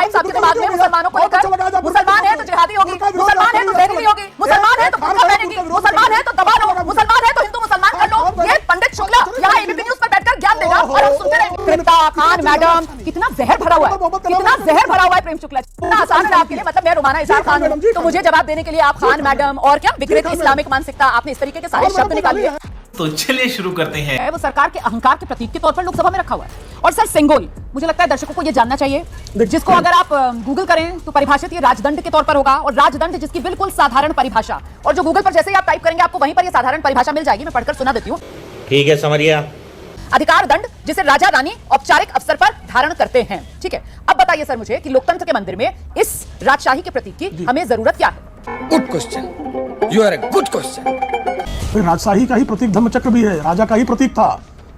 साहब के दिमाग में मुसलमानों को लेकर, मुसलमान है तो जिहादी होगी, मुसलमान है तो जहरीली होगी, मुसलमान है तो बुर्का पहनेगी, मुसलमान है तो दबा लो, मुसलमान है तो हिंदू मुसलमान कर लो। ये पंडित शुक्ला यहाँ एबीपी न्यूज पर बैठकर ज्ञान देगा और हम सुनते रहेंगे। खान मैडम, कितना जहर भरा हुआ है, कितना जहर भरा हुआ है प्रेम शुक्ला। इतना आसान है आपके लिए, मतलब मैं रुमाना इजहार खान हूं तो मुझे जवाब देने के लिए आप खान मैडम और क्या विकृत इस्लामिक मानसिकता, आपने इस तरीके के सारे शब्द निकाले। तो चलिए शुरू करते हैं। वो सरकार के अहंकार के प्रतीक के तौर पर लोकसभा में रखा हुआ है। और सर सेंगोल, मुझे लगता है दर्शकों को ये जानना चाहिए, जिसको अगर आप गूगल करें तो परिभाषित ये राजदंड के तौर पर होगा, और राजदंड जिसकी बिल्कुल साधारण परिभाषा, और जो गूगल पर जैसे ही आप टाइप करेंगे आपको वहीं पर ये साधारण परिभाषा मिल जाएगी। मैं पढ़कर सुना देती हूँ। ठीक है, समझिए। अधिकार दंड जिसे राजा रानी औपचारिक अवसर पर धारण करते हैं। ठीक है, अब बताइए सर मुझे कि लोकतंत्र के मंदिर में इस राजशाही के प्रतीक की हमें जरूरत क्या है? Good question, you are a good question. राजशाही का ही प्रतीक धम्मचक्र भी है, राजा का ही प्रतीक था,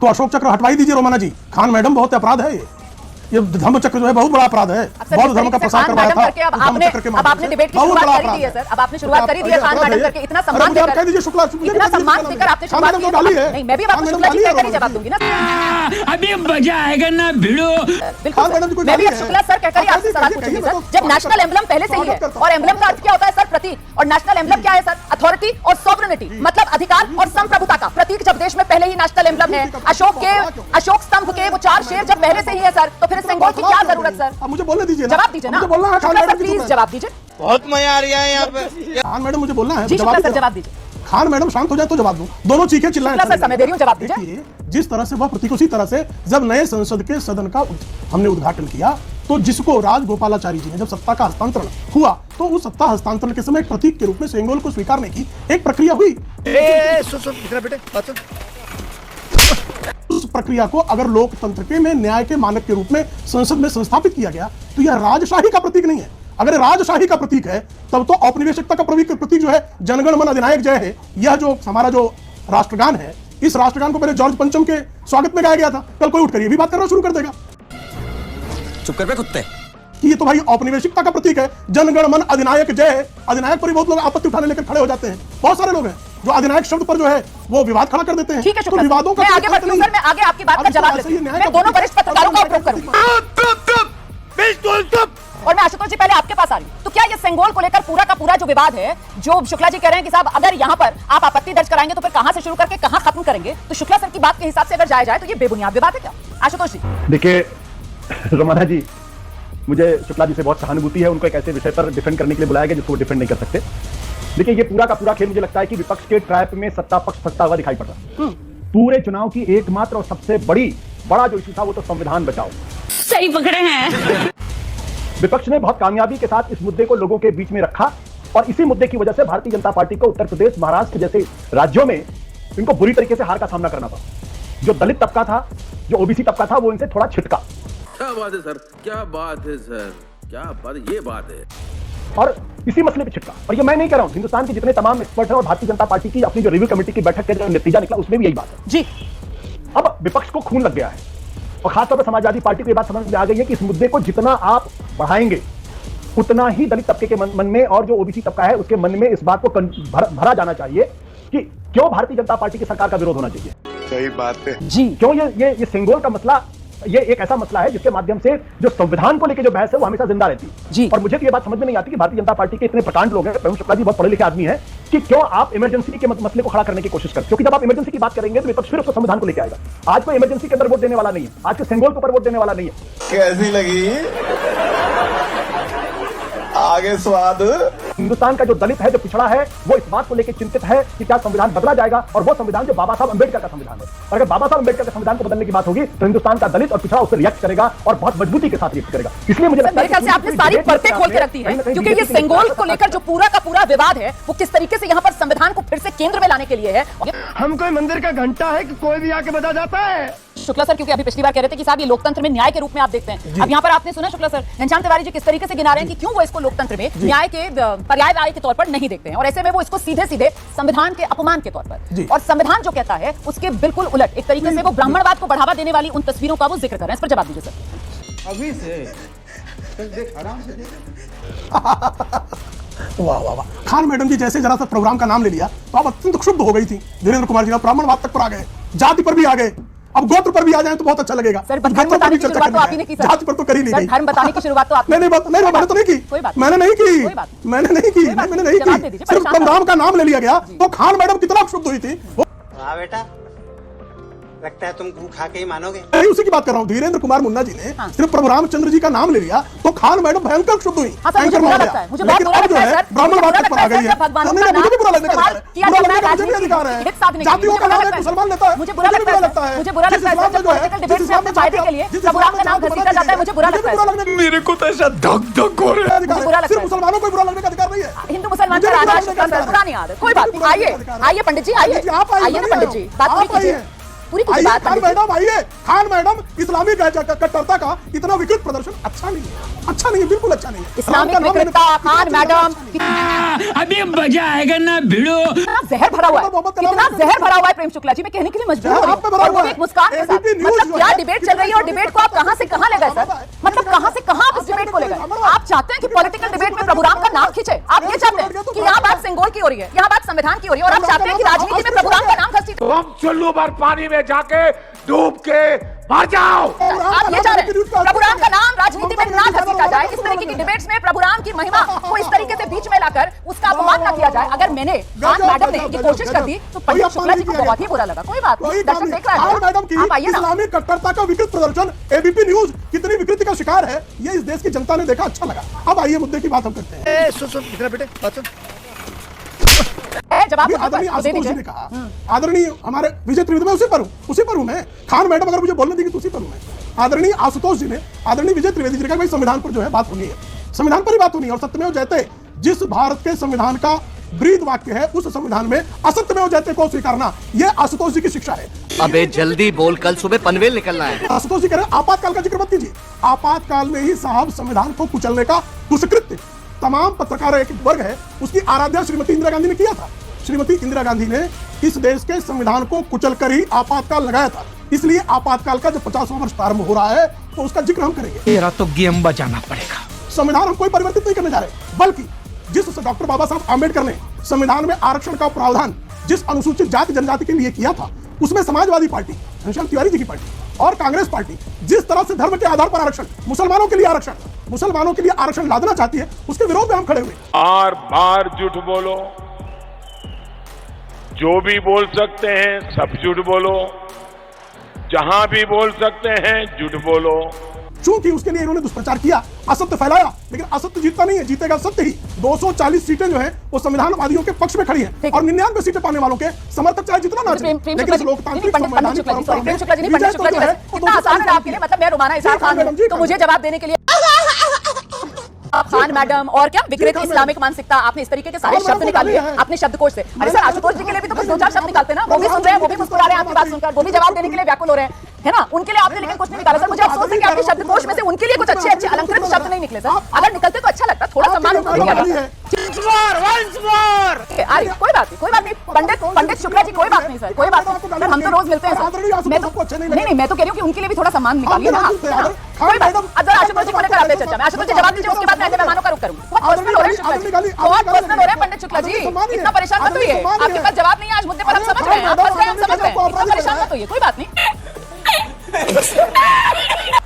तो अशोक चक्र हटवाई दीजिए रोमाना जी। खान मैडम बहुत अपराध है, ये धम्मचक्र जो है बहुत बड़ा अपराध है। बौद्ध धर्म का प्रसार करवाया था। अब आपने डिबेट की शुरुआत कर दी है सर, अब आपने शुरुआत कर दी है खान मैडम करके। इतना सम्मान देकर, कह दीजिए शुक्ला, इतना सम्मान देकर आपने शुरुआत की है। नहीं, मैं भी आपको शुक्ला जी कहकर ही जवाब दूंगी ना। अभी मजा आएगा ना भिड़ो। बिल्कुल, मैं भी अब शुक्ला सर कहकर ही आपसे सवाल पूछूंगी सर। जब नेशनल एम्बलम पहले से ही है, और एम्बलम का अर्थ क्या होता है सर? प्रतीक। और नेशनल एम्बलम क्या है सर? अथॉरिटी और सॉवरेनिटी, मतलब अधिकार और संप्रभुता का प्रतीक। जब देश में पहले ही नेशनल एम्बलम है, अशोक स्तंभ के वो 4 शेर जब पहले से ही है सर, तो फिर सेंगोल की क्या जरूरत सर? अब मुझे बोलने दीजिए, जवाब दीजिए ना। बोलना है, शुक्ला सर प्लीज जवाब दीजिए। बहुत मजा आ रहा है यहाँ पे। खान मैडम मुझे बोलना है, जी शुक्ला सर जवाब दीजिए। खान मैडम शांत हो जाए तो जवाब दूं, दोनों चीखें चिल्लाएं। शुक्ला सर समय दे रही हूं, जवाब दीजिए। जिस तरह से वह प्रतीक, उसी तरह से जब नए संसद के सदन का हमने उद्घाटन किया, तो जिसको राजगोपालाचारी जी ने जब सत्ता का हस्तांतरण हुआ, तो उस सत्ता हस्तांतरण के समय एक प्रतीक के रूप में सेंगोल को स्वीकारने की एक प्रक्रिया हुई। उस प्रक्रिया को अगर लोकतंत्र के में न्याय के मानक के रूप में संसद में संस्थापित किया गया, तो यह राजशाही का प्रतीक नहीं है। अगर राजशाही का प्रतीक है, तब तो औपनिवेशिकता का प्रतीक जो है जनगण मन अधिनायक जय है। यह जो हमारा जो राष्ट्रगान है, इस राष्ट्रगान को पहले जॉर्ज पंचम के स्वागत में गाया गया था। कल कोई उठकर ये भी बात करना शुरू कर देगा। चुप कर बे कुत्ते। ये तो भाई औपनिवेशिकता का प्रतीक है, जनगण मन अधिनायक जय है। अधिनायक पर भी बहुत लोग आपत्ति उठाने लेकर खड़े हो जाते हैं। बहुत सारे लोग हैं जो अधिनायक शब्द पर जो है वो विवाद खड़ा कर देते हैं। ठीक है, तो विवादों का मैं आगे बढ़ती हूं सर, मैं आगे आपकी बात का जवाब देती हूं। मैं दोनों वरिष्ठ पत्रकारों का उपयोग करूंगा। बिल्कुल चुप। और मैं आशुतोष जी पहले आपके पास आ रही हूं। तो क्या ये सेंगोल को लेकर पूरा का पूरा जो विवाद है, जो शुक्ला जी कह रहे हैं कि साहब अगर यहां पर आप आपत्ति दर्ज कराएंगे तो फिर कहां से शुरू करके कहां खत्म करेंगे, तो शुक्ला सर की बात के हिसाब से अगर जाया जाए तो ये बेबुनियाद विवाद है क्या? आशुतोष जी देखिए रमाना जी, मुझे शुक्ला जी से बहुत सहानुभूति है। उनको एक ऐसे विषय पर डिफेंड करने के लिए बुलाया गया जिसको वो डिफेंड नहीं कर सकते। देखिए ये पूरा का पूरा खेल मुझे लगता है कि विपक्ष के ट्रैप में सत्ता पक्ष फंसता हुआ दिखाई पड़ रहा है। पूरे चुनाव की एकमात्र और सबसे बड़ा जो इशू था वो तो संविधान बचाओ। सही पकड़े हैं। विपक्ष ने बहुत कामयाबी के साथ इस मुद्दे को लोगों के बीच में रखा, और इसी मुद्दे की वजह से भारतीय जनता पार्टी को उत्तर प्रदेश, महाराष्ट्र जैसे राज्यों में इनको बुरी तरीके से हार का सामना करना पड़ा। जो दलित तबका था, जो ओबीसी तबका था, वो इनसे थोड़ा छिटका। क्या बात है सर, क्या बात है सर, क्या बात है, ये बात है। और इसी मसले पे छिटका। और ये मैं नहीं कह रहा हूं, हिंदुस्तान के जितने तमाम एक्सपर्ट हैं और भारतीय जनता पार्टी की अपनी जो रिव्यू कमेटी की बैठक का जो नतीजा निकला उसमें भी यही बात है जी। अब विपक्ष को खून लग गया है, और खासतौर पर समाजवादी पार्टी को ये बात समझ में आ गई है कि इस मुद्दे को जितना आप बढ़ाएंगे, उतना ही दलित तबके के मन में और जो ओबीसी तबका है उसके मन में इस बात को भरा जाना चाहिए कि क्यों भारतीय जनता पार्टी की सरकार का विरोध होना चाहिए। सही बात है जी। क्यों ये सेंगोल का मसला, ये एक ऐसा मसला है जिसके माध्यम से जो संविधान को लेकर जो बहस है वो हमेशा जिंदा रहती है जी। और मुझे तो ये बात समझ में नहीं आती कि भारतीय जनता पार्टी के इतने प्रकांड लोग हैं, प्रवीण शुक्ला जी बहुत पढ़े लिखे आदमी हैं, कि क्यों आप इमरजेंसी के मसले को खड़ा करने की कोशिश करते। क्योंकि जब आप इमरजेंसी की बात करेंगे तो विपक्ष फिर उसको संविधान को लेकर आएगा। आज कोई इमरजेंसी के अंदर वोट देने वाला नहीं है, आज के सेंगोल के ऊपर वोट देने वाला नहीं है। कैसी लगी आगे स्वाद? हिंदुस्तान का जो दलित है, जो पिछड़ा है, वो इस बात को लेकर चिंतित है कि क्या संविधान बदला जाएगा, और वो संविधान जो बाबा साहब अंबेडकर का संविधान है। और अगर बाबा साहब अंबेडकर के संविधान को बदलने की बात होगी तो हिंदुस्तान का दलित और पिछड़ा उससे रिएक्ट करेगा और बहुत मजबूती के साथ रिएक्ट करेगा। इसलिए मुझे लगता है कि आपने सारी परतें खोल के रखी है, क्योंकि ये सेंगोल को लेकर जो पूरा का पूरा विवाद है वो किस तरीके से यहाँ पर संविधान को फिर से केंद्र में लाने के लिए है। हम कोई मंदिर का घंटा है कि कोई भी आके बजा जाता है। शुक्ला सर क्योंकि अभी पिछली बार कह रहे थे कि साहब ये लोकतंत्र में न्याय के रूप में आप देखते हैं, अब यहाँ पर आपने सुना शुक्ला सर, घनश्याम तिवारी जी किस तरीके से गिना रहे हैं कि क्यों वो इसको लोकतंत्र में न्याय के पर्याय के तौर पर नहीं देखते हैं, और ऐसे में वो इसको सीधे सीधे संविधान के अपमान के तौर पर, और संविधान जो कहता है उसके बिल्कुल उलट एक तरीके से वो ब्राह्मणवाद को बढ़ावा देने वाली उन तस्वीरों का वो जिक्र कर रहे हैं। इस पर जवाब दीजिए सर। अभी से आराम से वाह वाह वाह। खान मैडम जी जैसे जरा सा प्रोग्राम का नाम ले लिया तो आप अत्यंत क्षुब्ध हो गई थी। धीरेन्द्र कुमार जी ब्राह्मणवाद तक पर आ गए, जाति पर भी आ गए, अब गोत्र पर भी आ जाए तो बहुत अच्छा लगेगा। सर, धर्म बताने की शुरुआत तो आप ही ने की सर। जात पर तो करी नहीं सर, गई। धर्म बताने की शुरुआत तो आप नहीं मैंने तो नहीं की। कोई बात मैंने नहीं की। कोई बात मैंने नहीं की। मैंने नहीं जवाब दे की। दीजिए, सिर्फ परेशान राम का नाम ले लिया गया तो खान मैडम कितना क्षुब्ध हुई थी। वाह बेटा, लगता है तुम गू खा के ही मानोगे। मैं उसी की बात कर रहा हूँ। धीरेन्द्र कुमार मुन्ना जी ने सिर्फ प्रभु रामचंद्र जी का नाम ले लिया तो खान मैडम भयंकर क्षुब्ध हुई। हाँ सर, मुझे बुरा लगता है, मुझे बहुत बुरा लगता है सर। ब्राह्मण बात तक आ गई है। भगवान मुझे भी बुरा लगने का अधिकार है। जातियों का नाम मुसलमान लेता है। मुझे बुरा लगता है, मुझे बुरा लगता है सर, जब पॉलिटिकल डिबेट्स में अपने फायदे के लिए प्रभु राम का नाम घसीटा जाता है, मुझे बुरा लगता है। मेरे को तो ऐसा धक धक हो रहा है। सिर्फ मुसलमानों को बुरा लगने का अधिकार नहीं है। हिंदू मुसलमान का राधा शुक्ला सर, पुरानी आदत। कोई बात नहीं, आइए पंडित जी, आइए ना पंडित जी, बात पूरी कीजिए, पूरी कीजिए बात। खान मैडम आइए। खान मैडम इस्लामी कट्टरता का इतना विकृत प्रदर्शन अच्छा नहीं है, अच्छा नहीं है, बिल्कुल अच्छा नहीं है। इस्लामिक विकृतता, खान मैडम, अभी मजा आएगा ना भिड़ो। कितना जहर भरा हुआ है, कितना जहर भरा हुआ है प्रेम शुक्ला जी। मैं कहने के लिए मजबूर हूं और वो भी एक मुस्कान के साथ। मतलब क्या डिबेट चल रही है और डिबेट को आप कहां से कहां ले गए सर? मतलब कहां से कहां आप इस डिबेट को ले गए? आप चाहते हैं कि पॉलिटिकल डिबेट में प्रभु राम का नाम खींचे? आप ये चाहते हैं कि यहाँ बात सिंगोल की हो रही है, यहाँ बात संविधान की हो रही है और आप चाहते हैं कि राजनीति में प्रभु राम का नाम घसीटे? तुम चुल्लू भर पानी में जाके डूब के मर जाओ। आप ये चाह रहे हैं प्रभु राम का नाम राजनीति में ना घसीटा जाए, इस तरीके की डिबेट्स में प्रभु राम की महिमा को इस तरीके से बीच में लाकर उसका अपमान न किया जाए। अगर मैंने खान मैडम ने ये कोशिश कर दी तो पंडित शुक्ला जी को बहुत ही बुरा लगा। कोई बात नहीं, दर्शक देख रहा है, मैडम की आप आइए ना। इस्लामिक कट्टरता का विकृत प्रदर्शन एबीपी न्यूज कितनी विकृति का शिकार है ये इस देश की जनता ने देखा, अच्छा लगा। अब आइए मुद्दे की बात हम करते हैं। सुन बेटे बात सुन। जवाब आदरणीय आशुतोष जी ने कहा, आदरणीय हमारे विजय त्रिवेदी, मैं उसी पर हूं मैं। खान मैडम अगर मुझे बोलने देगी तो उसी पर हूं मैं। आदरणीय आशुतोष जी ने, आदरणीय विजय त्रिवेदी जी ने कहा भाई संविधान पर जो है बात होनी है, संविधान पर ही बात होनी है। और सत्यमेव जयते जिस भारत के संविधान का ब्रीद वाक्य है उस संविधान में असत्यमेव जयते को स्वीकारना, यह आशुतोष जी की शिक्षा है। अबे जल्दी बोल, कल सुबह पनवेल निकलना है। आशुतोष जी कह रहे हैं आपातकाल का जिक्र मत कीजिए। आपातकाल में ही साहब संविधान को कुचलने का दुष्कृत्य तमाम पत्रकार एक वर्ग है उसकी आराध्या श्रीमती इंदिरा गांधी ने किया था। श्रीमती इंदिरा गांधी ने इस देश के संविधान को कुचलकर ही आपातकाल लगाया था। इसलिए आपातकाल का जब 50वां वर्ष प्रारंभ हो रहा है तो उसका जिक्र हम करेंगे। तेरा तो गेम बजाना पड़ेगा। संविधान हम कोई परिवर्तित नहीं करने जा रहे, बल्कि जिस डॉक्टर बाबा साहब आम्बेडकर ने संविधान में आरक्षण का प्रावधान जिस अनुसूचित जाति जनजाति के लिए किया था, उसमें समाजवादी पार्टी, घनश्याम तिवारी जी की पार्टी और कांग्रेस पार्टी जिस तरह से धर्म के आधार पर आरक्षण, मुसलमानों के लिए आरक्षण लादना चाहती है, उसके विरोध में हम खड़े हुए। बार बार झूठ बोलो, जो भी बोल सकते हैं सब झूठ बोलो, जहां भी बोल सकते हैं झूठ बोलो। चूंकि उसके लिए इन्होंने दुष्प्रचार किया, असत्य फैलाया, लेकिन असत्य जीतता नहीं है, जीतेगा सत्य ही। 240 सीटें जो हैं वो संविधानवादियों के पक्ष में खड़ी हैं और 99 सीटें पाने वालों के समर्थक चाहे जितना ना चाहे, लेकिन इस लोकतांत्रिक संवैधानिक परंपरा में पंडित शुक्ला जी कितना आसान है आपके लिए। मतलब मैं रुमाना इसार खान हूं तो मुझे जवाब देने के लिए खान मैडम और क्या विकृत इस्लामिक मानसिकता, आपने इस तरीके के सारे शब्द निकाल लिए अपने शब्दकोश से। अरे सर, आशुतोष जी के लिए भी तो कुछ 2-4 शब्द निकालते ना, वो भी सुन रहे हैं, वो भी मुस्कुरा रहे हैं आपकी बात सुनकर, वो भी जवाब देने के लिए व्याकुल हो रहे हैं, है ना? उनके लिए आपने लेकिन कुछ नहीं निकाला सर। मुझे अफसोस है कि आपके शब्दकोश में से उनके लिए कुछ अच्छे अलंकृत शब्द नहीं निकले सर। अगर निकलते तो अच्छा लगता, थोड़ा सम्मान उनको दिया जाता। कोई बात नहीं पंडित शुक्ला जी, कोई बात नहीं सर, कोई बात नहीं सर, हम तो रोज मिलते हैं सर। मैं तो कह रही हूँ कि उनके लिए भी थोड़ा सम्मान निकालिए ना। कोई बात नहीं, अब आशुतोष जी को लेकर आते हैं चर्चा में। आशुतोष जी जवाब दीजिए, उसके बाद मैं ऐसे मेहमानों का रुख करूँ। बहुत पर्सनल हो रहे हैं पंडित शुक्ला जी, इतना परेशान मत होइए। आपके पास जवाब नहीं है आज मुद्दे पर, हम समझ रहे हैं, आप फंस गए, हम समझ रहे हैं, इतना परेशान मत होइए, कोई बात नहीं।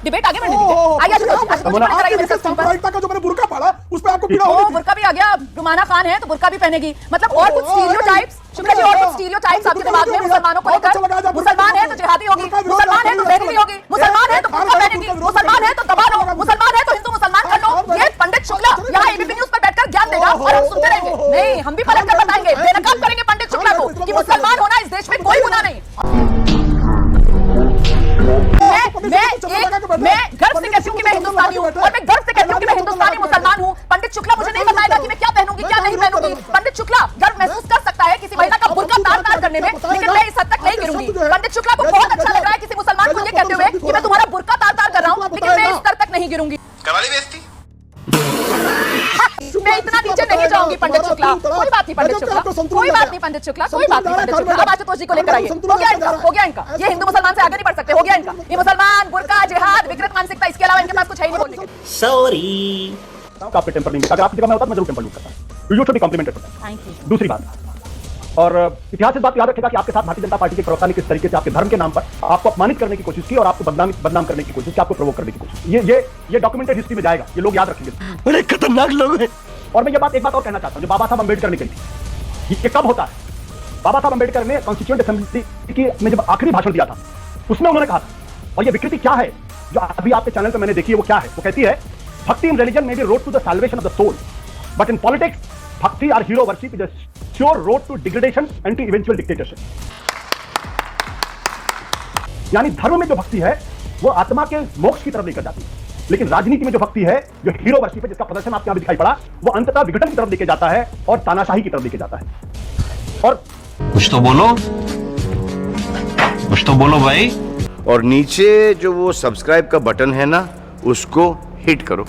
डिबेट आगे बढ़ने दीजिए। आइए आशुतोष जी को लेकर आइए मेरे साथ स्क्रीन पर। का जो मैंने बुर्का पाला उस पे आपको पीड़ा होगी। बुर्का भी आ गया, रुमाना खान है तो बुर्का भी पहनेगी। मतलब और कुछ स्टीरियोटाइप्स शुक्ला जी, और कुछ स्टीरियोटाइप्स आपके दिमाग में मुसलमानों को लेकर। मुसलमान है तो जिहादी होगी, मुसलमान है तो जहरीली होगी, मुसलमान है तो बुर्का पहनेगी, मुसलमान है तो दबा लो, मुसलमान है तो हिंदू मुसलमान कर लो। ये पंडित शुक्ला यहाँ एबीपी न्यूज पर बैठकर ज्ञान देगा और हम सुनते रहेंगे। नहीं, हम भी पलट कर बताएंगे, बेनकाब करेंगे पंडित शुक्ला को कि मुसलमान होना इस देश में कोई गुनाह नहीं। मैं गर्व से कहती हूँ कि मैं हिंदुस्तानी हूँ और मैं गर्व से कहती हूँ कि मैं हिंदुस्तानी मुसलमान हूँ। पंडित शुक्ला मुझे नहीं बताएगा कि मैं क्या पहनूंगी क्या नहीं पहनूंगी। पंडित शुक्ला गर्व महसूस कर सकता है किसी महिला का बुर्का तार करने में, लेकिन मैं इस हद तक नहीं गिरूंगी। पंडित शुक्ला को बहुत अच्छा लग रहा है किसी मुसलमान को ये कहते हुए कि मैं तुम्हारा बुर्का तार कर रहा हूँ, लेकिन मैं इस स्तर तक नहीं गिरूंगी। मैं इतना नीचे नहीं जाऊंगी पंडित शुक्ला। कोई बात नहीं पंडित शुक्ला, कोई बात नहीं पंडित शुक्ला, कोई बात नहीं पंडित शुक्ला। अब आशुतोष जी को लेकर आइए। हो गया इनका। ये हिंदू मुसलमान से आगे नहीं बढ़ सकते, हो गया इनका। ये मुसलमान, बुर्का, जिहाद, विकृत मानसिकता, इसके अलावा इनके पास कुछ है ही नहीं बोलने के। सॉरी, आपके टेंपर नहीं, अगर आपकी जगह में होता तो मैं जरूर टेंपर यूज करता। You should be complimented. Thank you. दूसरी बात, और इतिहास इस बात को याद रखेगा कि आपके साथ भारतीय जनता पार्टी के प्रवक्ता ने किस तरीके से आपके धर्म के नाम पर आपको अपमानित करने की कोशिश की और आपको बदनाम करने की कोशिश की, आपको प्रोवोक करने की कोशिश की। ये डॉक्यूमेंटेड हिस्ट्री में जाएगा, ये लोग याद रखेंगे। बड़े खतरनाक लोग हैं। और मैं ये बात एक बात और कहना चाहता हूं, जो बाबा साहब अम्बेडकर ने कही थी, ये कब होता है? बाबा साहब अम्बेडकर ने कॉन्स्टिट्यूएंट असेंबली की में जब आखिरी भाषण दिया था, उसमें उन्होंने कहा था, और ये विकृति क्या है जो अभी आपके चैनल पे मैंने देखी है, वो क्या है? वो कहती है, bhakti in religion may be road to the salvation of the soul, but in politics bhakti और hero worship is a sure road to degradation and to eventual dictatorship. यानी धर्म में जो भक्ति है वो आत्मा के मोक्ष की तरफ लेकर जाती है, लेकिन राजनीति में जो भक्ति है, जो हीरो वर्शिप है, जिसका प्रदर्शन आपके यहां दिखाई पड़ा, वो अंततः विघटन की तरफ लेके जाता है और तानाशाही की तरफ लेके जाता है। और कुछ तो बोलो भाई। और नीचे जो वो सब्सक्राइब का बटन है ना, उसको हिट करो।